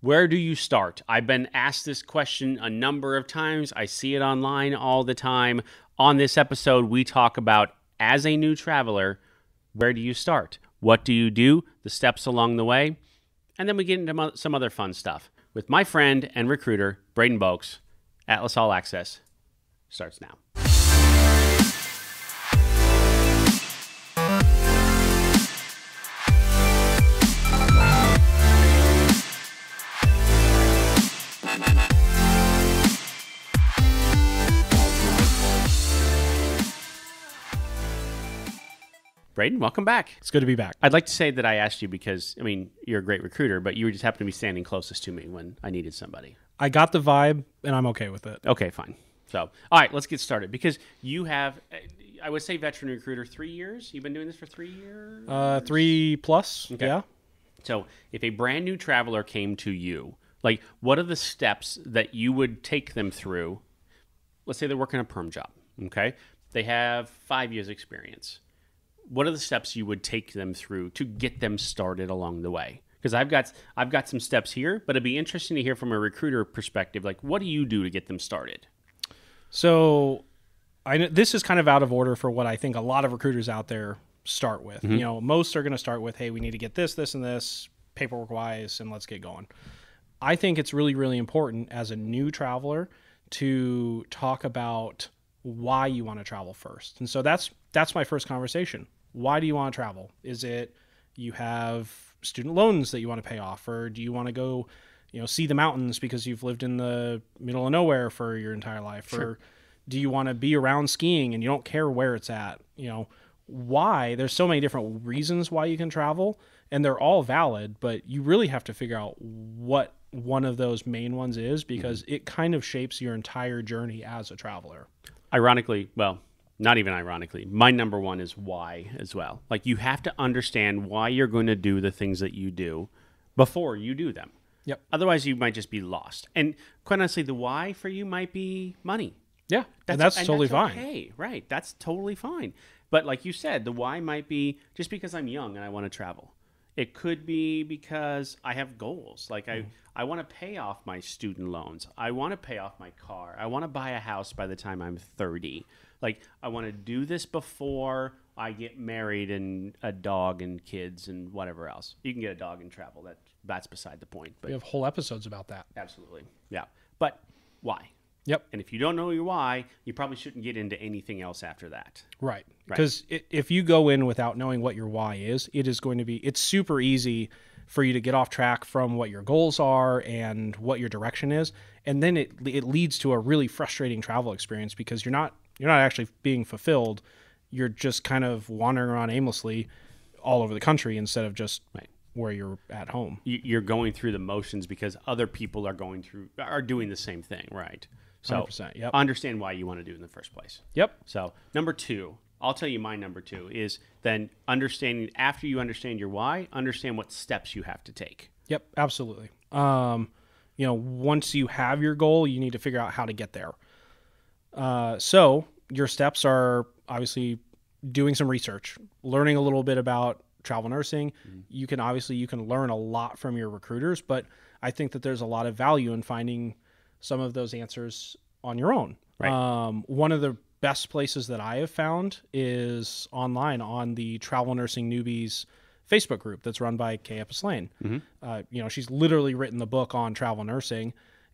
Where do you start? I've been asked this question a number of times. I see it online all the time. On this episode, we talk about, as a new traveler, where do you start? What do you do? The steps along the way. And then we get into some other fun stuff with my friend and recruiter, Braden Boex. Atlas All Access starts now. Braden, welcome back. It's good to be back. I'd like to say that I asked you because, I mean, you're a great recruiter, but you just happened to be standing closest to me when I needed somebody. I got the vibe, and I'm okay with it. Okay, fine. So, all right, let's get started. Because you have, I would say veteran recruiter, 3 years? You've been doing this for 3 years? 3+, okay. Yeah. So if a brand new traveler came to you, like, what are the steps that you would take them through? Let's say they're working a perm job, okay? They have 5 years experience. What are the steps you would take them through to get them started along the way? Because I've got some steps here, but it'd be interesting to hear from a recruiter perspective, like, what do you do to get them started? So this is kind of out of order for what I think a lot of recruiters out there start with. Mm-hmm. You know, most are going to start with, hey, we need to get this, and this, paperwork-wise, and let's get going. I think it's really, really important as a new traveler to talk about why you want to travel first. And so that's my first conversation. Why do you want to travel? Is it you have student loans that you want to pay off, or do you want to go, see the mountains because you've lived in the middle of nowhere for your entire life? Sure. Or do you want to be around skiing and you don't care where it's at? Why? There's so many different reasons why you can travel, and they're all valid, but you really have to figure out what one of those main ones is, because it kind of shapes your entire journey as a traveler. Ironically, well, not even ironically, my number one is why as well. Like, you have to understand why you're going to do the things that you do before you do them. Yep. Otherwise, you might just be lost. And quite honestly, the why for you might be money. Yeah, that's totally fine. Okay, right. That's totally fine. But like you said, the why might be just because I'm young and I want to travel. It could be because I have goals. Like I want to pay off my student loans. I want to pay off my car. I want to buy a house by the time I'm 30. Like, I want to do this before I get married and a dog and kids and whatever else. You can get a dog and travel. That's beside the point. But we have whole episodes about that. Absolutely. Yeah. But why? Yep. And if you don't know your why, you probably shouldn't get into anything else after that. Right. Because if you go in without knowing what your why is, it's super easy for you to get off track from what your goals are and what your direction is. And then it leads to a really frustrating travel experience, because you're not actually being fulfilled. You're just kind of wandering around aimlessly all over the country instead of just where you're at home. You're going through the motions because other people are doing the same thing, right? So 100%, yep. Understand why you want to do it in the first place. Yep. So number 2, I'll tell you my number 2 is then understanding, after you understand your why, understand what steps you have to take. Yep, absolutely. Once you have your goal, you need to figure out how to get there. So your steps are obviously doing some research, learning a little bit about travel nursing. Mm-hmm. You can learn a lot from your recruiters, but I think that there's a lot of value in finding some of those answers on your own. Right. One of the best places that I have found is online on the Travel Nursing Newbies Facebook group that's run by Kay Epps-Lane. Mm-hmm. She's literally written the book on travel nursing,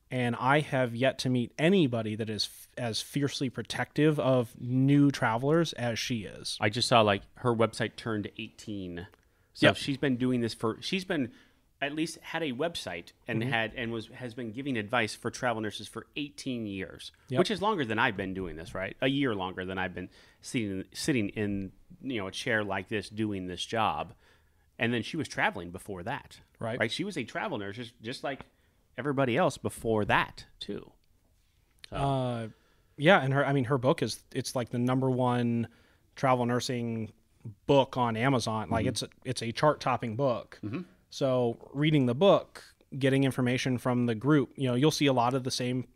and I have yet to meet anybody that is as fiercely protective of new travelers as she is. I just saw her website turned 18. So She's been doing this she's been at least had a website and has been giving advice for travel nurses for 18 years, which is longer than I've been doing this, right? A year longer than I've been sitting in a chair like this doing this job. And then she was traveling before that, right? She was a travel nurse just like everybody else before that too. So. And her book it's like the #1 travel nursing book on Amazon. Like it's a chart topping book. Mm-hmm. So reading the book, getting information from the group, you'll see a lot of the same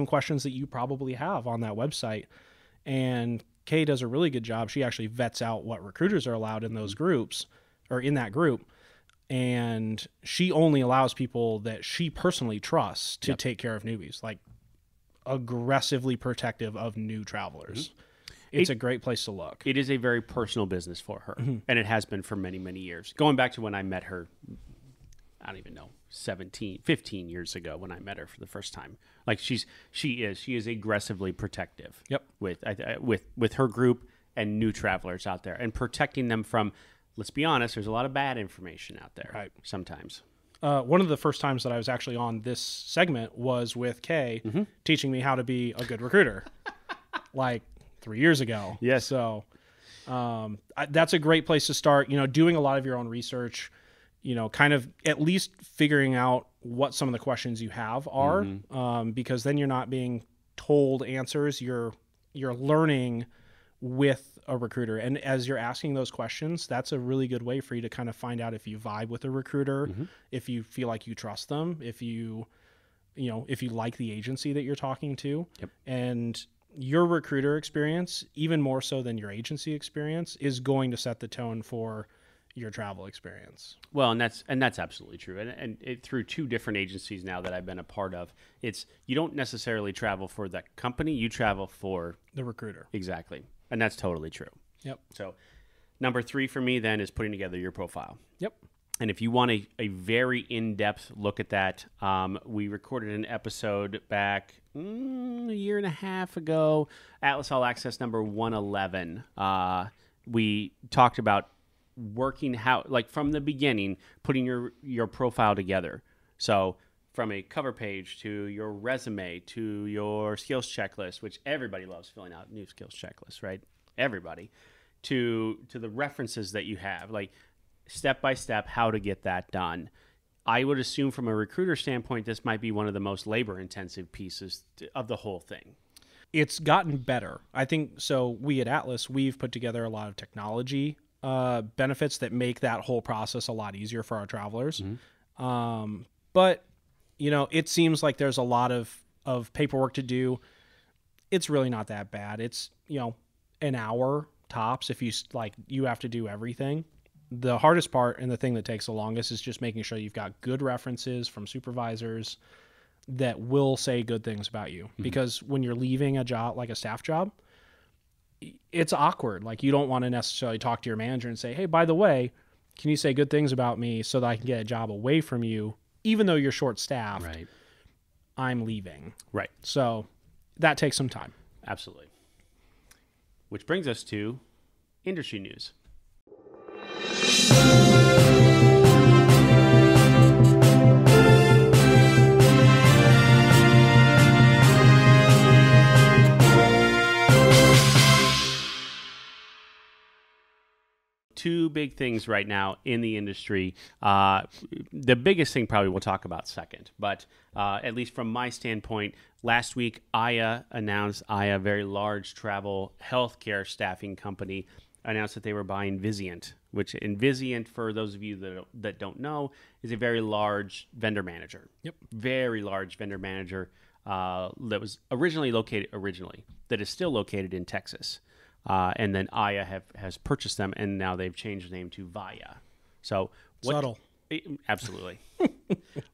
questions that you probably have on that website. And Kay does a really good job. She actually vets out what recruiters are allowed in those groups, or in that group. and she only allows people that she personally trusts to take care of newbies, like aggressively protective of new travelers. It's a great place to look. It is a very personal business for her, and it has been for many, many years. Going back to when I met her, I don't even know, 15 years ago when I met her for the first time. Like she is aggressively protective. With her group and new travelers out there, and protecting them from, let's be honest, there's a lot of bad information out there sometimes. One of the first times that I was actually on this segment was with Kay teaching me how to be a good recruiter, like 3 years ago. Yes. So that's a great place to start, doing a lot of your own research, kind of at least figuring out what some of the questions you have are, because then you're not being told answers. You're learning with a recruiter. And as you're asking those questions, that's a really good way for you to kind of find out if you vibe with a recruiter, if you feel like you trust them, if you like the agency that you're talking to. And your recruiter experience, even more so than your agency experience, is going to set the tone for your travel experience. Well, and that's absolutely true. And through 2 different agencies now that I've been a part of, you don't necessarily travel for the company, you travel for the recruiter. Exactly. And that's totally true. Yep. So number 3 for me then is putting together your profile. Yep. And if you want a very in-depth look at that, we recorded an episode back a year and a half ago, Atlas All Access number 111. We talked about working from the beginning, putting your profile together. So from a cover page to your resume to your skills checklist, which everybody loves filling out new skills checklists, right? Everybody. To the references that you have, like step by step how to get that done. I would assume from a recruiter standpoint, this might be one of the most labor intensive pieces of the whole thing. It's gotten better. I think so. We at Atlas, we've put together a lot of technology benefits that make that whole process a lot easier for our travelers. But it seems like there's a lot of paperwork to do. It's really not that bad. It's, an hour tops if you have to do everything. The hardest part and the thing that takes the longest is just making sure you've got good references from supervisors that will say good things about you. Because when you're leaving a job, like a staff job, it's awkward. Like, you don't want to necessarily talk to your manager and say, hey, by the way, can you say good things about me so that I can get a job away from you, even though you're short-staffed? Right. I'm leaving. Right. So that takes some time. Absolutely. Which brings us to industry news. Two big things right now in the industry. The biggest thing probably we'll talk about second, but at least from my standpoint, last week Aya announced, a very large travel healthcare staffing company, announced that they were buying Vizient, which Vizient, for those of you that don't know, is a very large vendor manager. Yep. Very large vendor manager that was that is still located in Texas. And then Aya has purchased them, and now they've changed the name to Via. So subtle. Absolutely.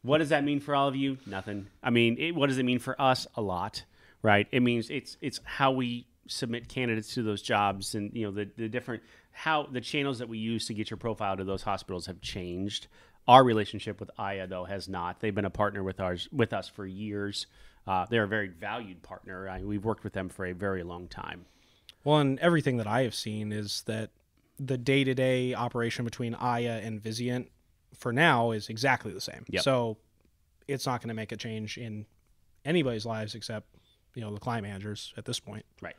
What does that mean for all of you? Nothing. I mean, what does it mean for us? A lot, right? It means it's how we submit candidates to those jobs, and the different how the channels that we use to get your profile to those hospitals have changed. Our relationship with Aya, though, has not. They've been a partner with us for years. They're a very valued partner. We've worked with them for a very long time. Well, and everything that I have seen is that the day-to-day operation between Aya and Vizient for now is exactly the same. Yep. So it's not going to make a change in anybody's lives except, the client managers at this point. Right.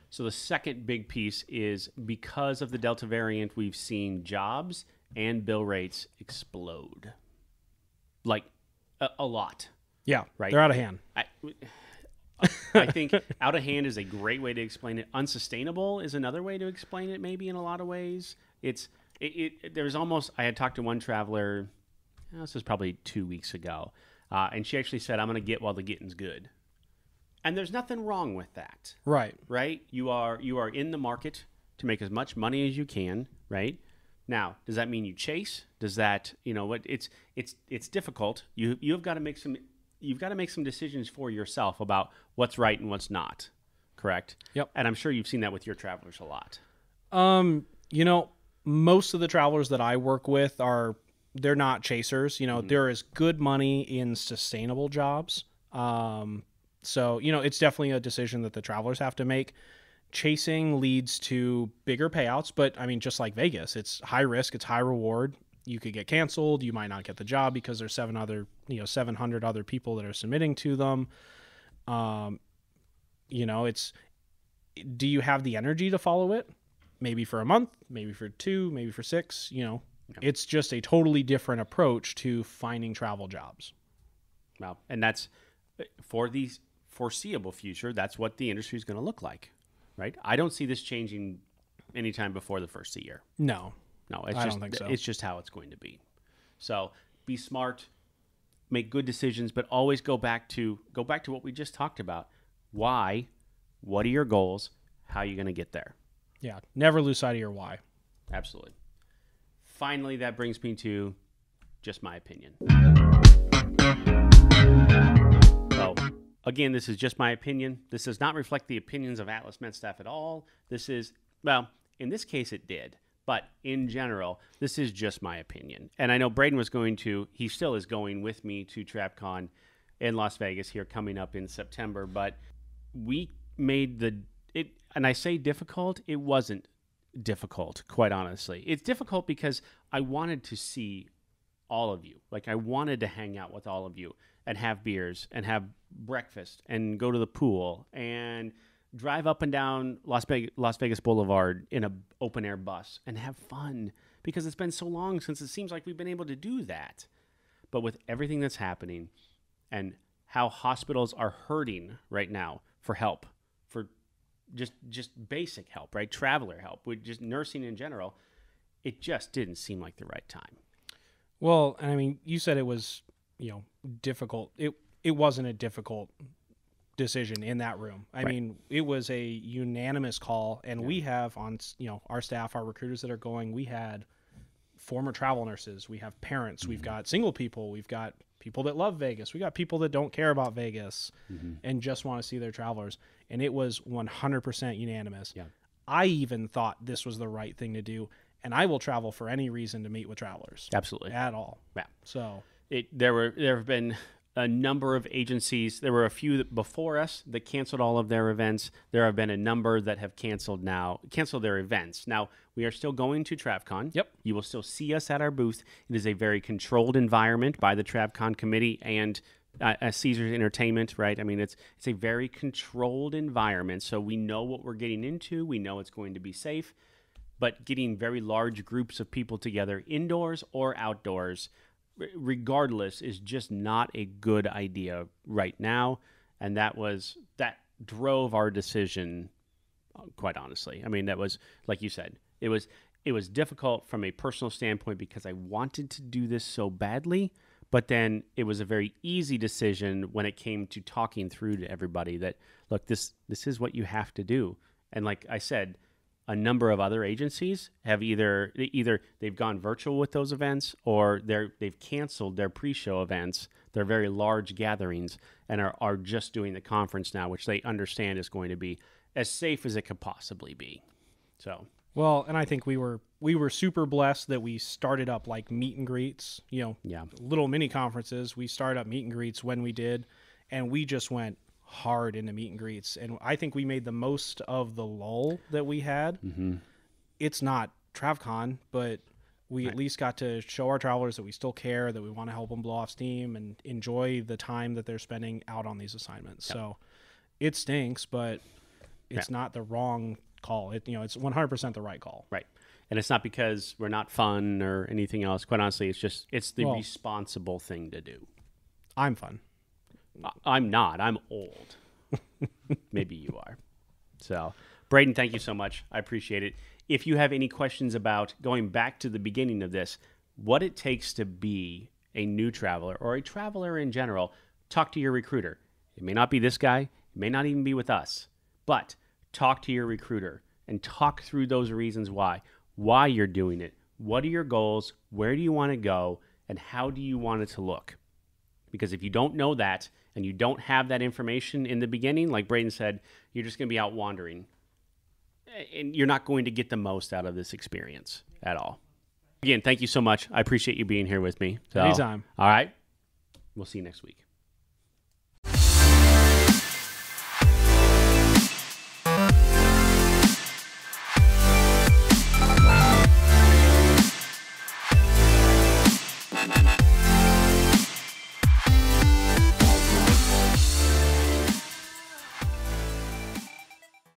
So the second big piece is, because of the Delta variant, we've seen jobs and bill rates explode. Like a lot. Yeah. Right. They're out of hand. I think out of hand is a great way to explain it. Unsustainable is another way to explain it, maybe, in a lot of ways. There's almost, I had talked to one traveler, this was probably 2 weeks ago, and she actually said, I'm going to get while the getting's good. And there's nothing wrong with that. Right. Right? You are in the market to make as much money as you can, right? Now, does that mean you chase? Does that, what it's difficult. You've got to make some decisions for yourself about what's right and what's not. Correct? Yep. And I'm sure you've seen that with your travelers a lot. Most of the travelers that I work with they're not chasers. There is good money in sustainable jobs. So, it's definitely a decision that the travelers have to make. Chasing leads to bigger payouts, but I mean, just like Vegas, it's high risk, it's high reward. You could get canceled. You might not get the job because there's 700 other people that are submitting to them. Do you have the energy to follow it? Maybe for a month, maybe for 2, maybe for 6, It's just a totally different approach to finding travel jobs. Well, and that's for the foreseeable future. That's what the industry is going to look like, right? I don't see this changing anytime before the first of the year. No, I don't think so. It's just how it's going to be. So be smart, make good decisions, but always go back to what we just talked about. Why? What are your goals? How are you going to get there? Yeah, never lose sight of your why. Absolutely. Finally, that brings me to just my opinion. So, again, this is just my opinion. This does not reflect the opinions of Atlas MedStaff at all. In this case, it did. But in general, this is just my opinion. And I know Braden he still is going with me to Trapcon in Las Vegas here coming up in September. But we made and I say difficult, it wasn't difficult, quite honestly. It's difficult because I wanted to see all of you. Like, I wanted to hang out with all of you and have beers and have breakfast and go to the pool and drive up and down Las Vegas Boulevard in an open air bus and have fun, because it's been so long since it seems like we've been able to do that. But with everything that's happening and how hospitals are hurting right now for help, for just basic help, right? Traveler help, with just nursing in general, it just didn't seem like the right time. Well, I mean, you said it was, difficult. It wasn't a difficult decision in that room. I mean, it was a unanimous call, and we have on, our staff, our recruiters that are going, we had former travel nurses, we have parents, we've got single people, we've got people that love Vegas, we got people that don't care about Vegas and just want to see their travelers. And it was 100% unanimous. Yeah. I even thought this was the right thing to do, and I will travel for any reason to meet with travelers. Absolutely. At all. Yeah. So there have been a number of agencies. There were a few that before us that canceled all of their events. There have been a number that have canceled their events. Now, we are still going to Trapcon. Yep. You will still see us at our booth. It is a very controlled environment by the Trapcon committee and Caesars Entertainment, right? I mean, it's a very controlled environment, so we know what we're getting into. We know it's going to be safe, but getting very large groups of people together indoors or outdoors, regardless, is just not a good idea right now. And that drove our decision, quite honestly. I mean, that was, like you said, it was difficult from a personal standpoint because I wanted to do this so badly, but then it was a very easy decision when it came to talking through to everybody that, look, this is what you have to do. And like I said, a number of other agencies have either they've gone virtual with those events, or they've canceled their pre-show events, their very large gatherings, and are just doing the conference now, which they understand is going to be as safe as it could possibly be. So, well, and I think we were super blessed that we started up like meet and greets, little mini conferences. We started up meet and greets when we did, and we just went hard into meet and greets, and I think we made the most of the lull that we had. It's not TravCon, but we at least got to show our travelers that we still care, that we want to help them blow off steam and enjoy the time that they're spending out on these assignments. So it stinks, but it's not the wrong call. It's 100% the right call. Right. And it's not because we're not fun or anything else. Quite honestly, it's the responsible thing to do. I'm fun. I'm not. I'm old. Maybe you are. So, Braden, thank you so much. I appreciate it. If you have any questions about going back to the beginning of this, what it takes to be a new traveler or a traveler in general, talk to your recruiter. It may not be this guy. It may not even be with us. But talk to your recruiter and talk through those reasons why you're doing it, What are your goals? Where do you want to go? And how do you want it to look? Because if you don't know that and you don't have that information in the beginning, like Braden said, you're just going to be out wandering. And you're not going to get the most out of this experience at all. Again, thank you so much. I appreciate you being here with me. Anytime. All right. We'll see you next week.